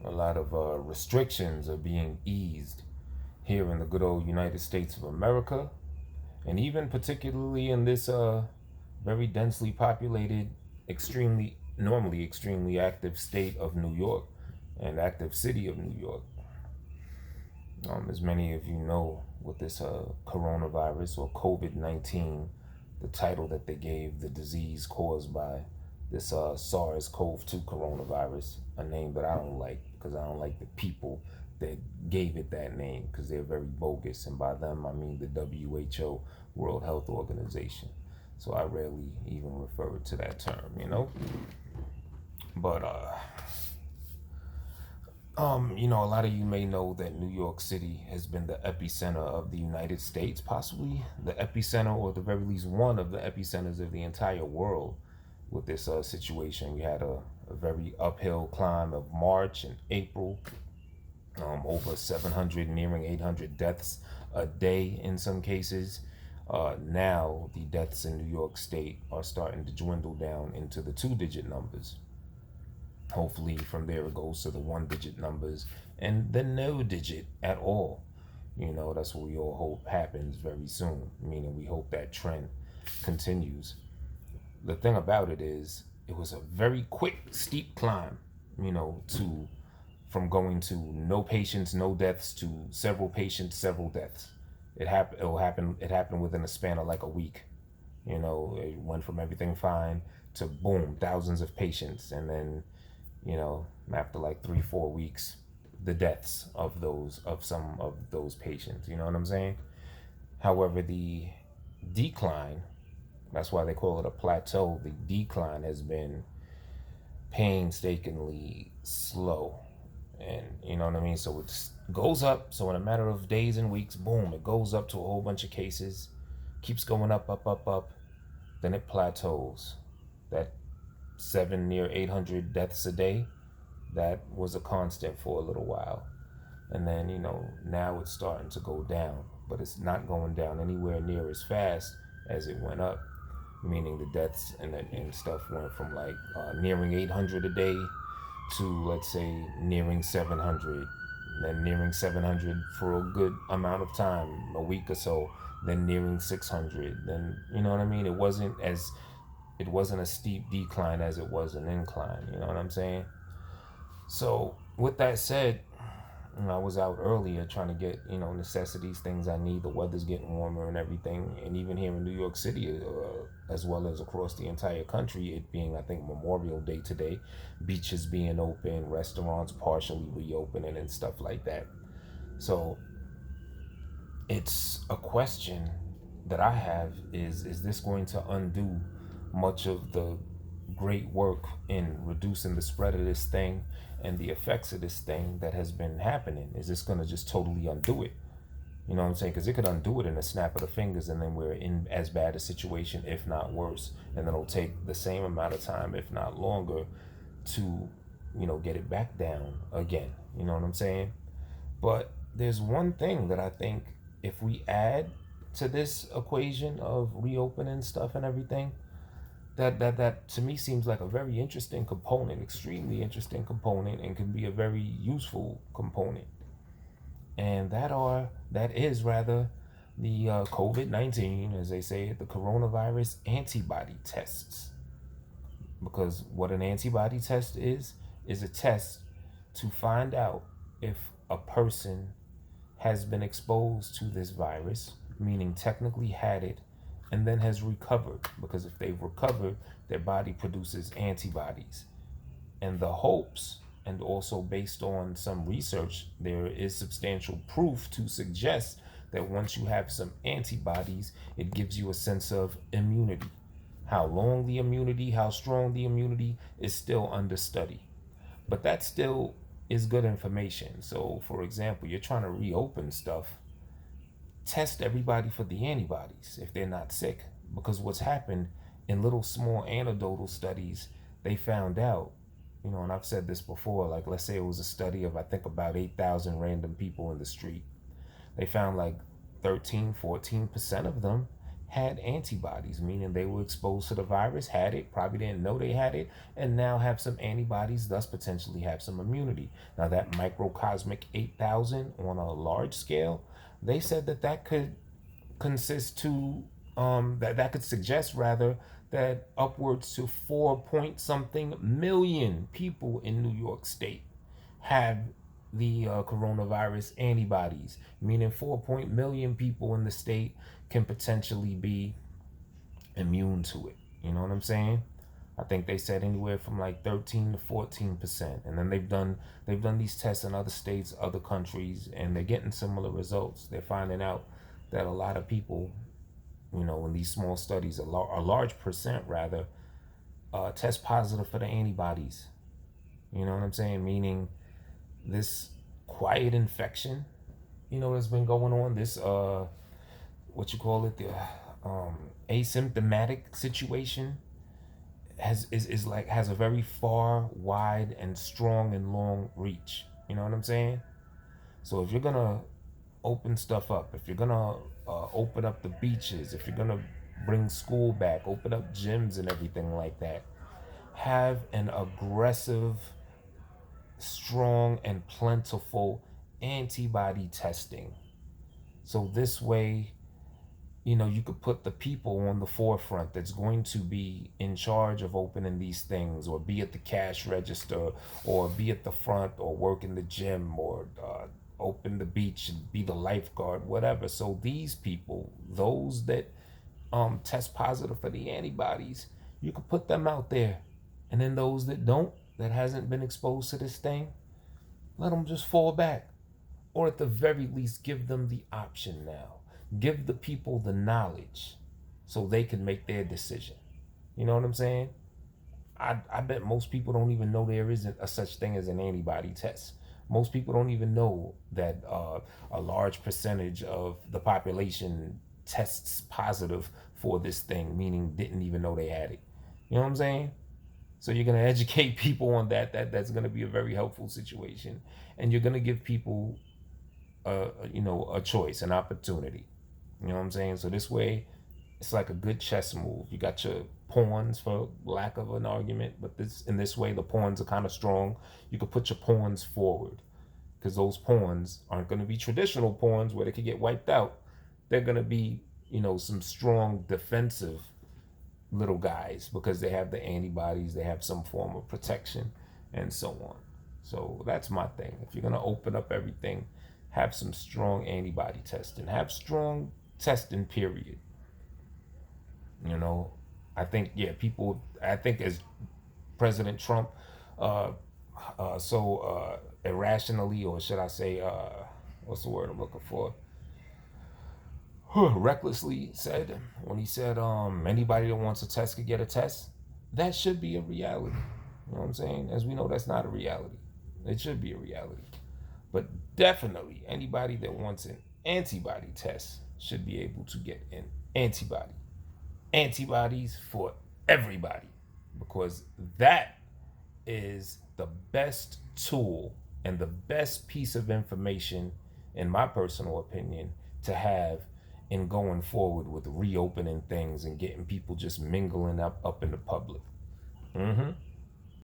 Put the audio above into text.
A lot of restrictions are being eased here in the good old United States of America, and even particularly in this very densely populated, normally extremely active state of New York and active city of New York. As many of you know, with this coronavirus or COVID-19, the title that they gave the disease caused by this SARS-CoV-2 coronavirus, a name that I don't like because I don't like the people that gave it that name because they're very bogus. And by them, I mean the WHO, World Health Organization. So I rarely even refer to that term. But a lot of you may know that New York City has been the epicenter of the United States, possibly the epicenter, or at the very least one of the epicenters of the entire world with this situation. We had a very uphill climb of March and April, over 700, nearing 800 deaths a day in some cases. Now the deaths in New York State are starting to dwindle down into the two-digit numbers. Hopefully from there it goes to the one-digit numbers and the no digit at all. That's what we all hope happens very soon, meaning we hope that trend continues. The thing about it is it was a very quick, steep climb, to from going to no patients, no deaths to several patients, several deaths. It happened within a span of like a week. It went from everything fine to boom, thousands of patients, and then after like 3-4 weeks, the deaths of some of those patients. You know what I'm saying? However, the decline, that's why they call it a plateau, the decline has been painstakingly slow. And you know what I mean? So it goes up. So in a matter of days and weeks, boom, it goes up to a whole bunch of cases, keeps going up, up, up, up. Then it plateaus. That near 800 deaths a day, that was a constant for a little while. And then, now it's starting to go down, but it's not going down anywhere near as fast as it went up, meaning the deaths and stuff went from like nearing 800 a day to, let's say, nearing 700, then nearing 700 for a good amount of time, a week or so, then nearing 600. Then, you know what I mean? It wasn't a steep decline as it was an incline. You know what I'm saying? So with that said, I was out earlier trying to get, necessities, things I need. The weather's getting warmer and everything. And even here in New York City, as well as across the entire country, it being, I think, Memorial Day today, beaches being open, restaurants partially reopening and stuff like that. So it's a question that I have is this going to undo much of the great work in reducing the spread of this thing and the effects of this thing that has been happening? Is this going to just totally undo it? You know what I'm saying? Because it could undo it in a snap of the fingers, and then we're in as bad a situation, if not worse. And then it'll take the same amount of time, if not longer, to, get it back down again. You know what I'm saying? But there's one thing that I think if we add to this equation of reopening stuff and everything, that to me seems like a very interesting component, extremely interesting component, and can be a very useful component. And that is rather the COVID-19, as they say, the coronavirus antibody tests. Because what an antibody test is a test to find out if a person has been exposed to this virus, meaning technically had it, and then has recovered. Because if they've recovered, their body produces antibodies. And the hopes, and also based on some research, there is substantial proof to suggest that once you have some antibodies, it gives you a sense of immunity. How long the immunity, how strong the immunity is still under study. But that still is good information. So, for example, you're trying to reopen stuff, test everybody for the antibodies if they're not sick. Because what's happened in little small anecdotal studies, they found out, and I've said this before, like let's say it was a study of I think about 8,000 random people in the street. They found like 13, 14% of them had antibodies, meaning they were exposed to the virus, had it, probably didn't know they had it, and now have some antibodies, thus potentially have some immunity. Now, that microcosmic 8,000 on a large scale, they said that that could consist to that could suggest rather that upwards to 4 point something million people in New York State have the coronavirus antibodies, meaning 4 million people in the state can potentially be immune to it. You know what I'm saying? I think they said anywhere from like 13 to 14%, and then they've done these tests in other states, other countries, and they're getting similar results. They're finding out that a lot of people, in these small studies, a large percent rather, test positive for the antibodies. You know what I'm saying? Meaning this quiet infection, that's been going on. This what you call it, the asymptomatic situation has a very far, wide, and strong and long reach. You know what I'm saying? So if you're gonna open stuff up, if you're gonna open up the beaches, if you're gonna bring school back, open up gyms and everything like that, have an aggressive, strong, and plentiful antibody testing. So this way, you could put the people on the forefront that's going to be in charge of opening these things, or be at the cash register, or be at the front, or work in the gym, or open the beach and be the lifeguard, whatever. So these people, those that test positive for the antibodies, you could put them out there. And then those that don't, that hasn't been exposed to this thing, let them just fall back. Or at the very least, give them the option now. Give the people the knowledge so they can make their decision. You know what I'm saying? I bet most people don't even know there isn't a such thing as an antibody test. Most people don't even know that a large percentage of the population tests positive for this thing, meaning didn't even know they had it. You know what I'm saying? So you're going to educate people on that. That's going to be a very helpful situation. And you're going to give people a choice, an opportunity. You know what I'm saying? So this way, it's like a good chess move. You got your pawns, for lack of an argument, but in this way, the pawns are kind of strong. You could put your pawns forward, because those pawns aren't going to be traditional pawns where they could get wiped out. They're going to be, some strong defensive little guys, because they have the antibodies, they have some form of protection, and so on. So that's my thing. If you're going to open up everything, have some strong antibody testing, have strong testing, period. I think as President Trump so irrationally, or should I say, what's the word I'm looking for? Recklessly said, when he said anybody that wants a test could get a test, that should be a reality. You know what I'm saying? As we know, that's not a reality. It should be a reality. But definitely anybody that wants an antibody test should be able to get an antibody. Antibodies for everybody, because that is the best tool and the best piece of information, in my personal opinion, to have in going forward with reopening things and getting people just mingling up in the public.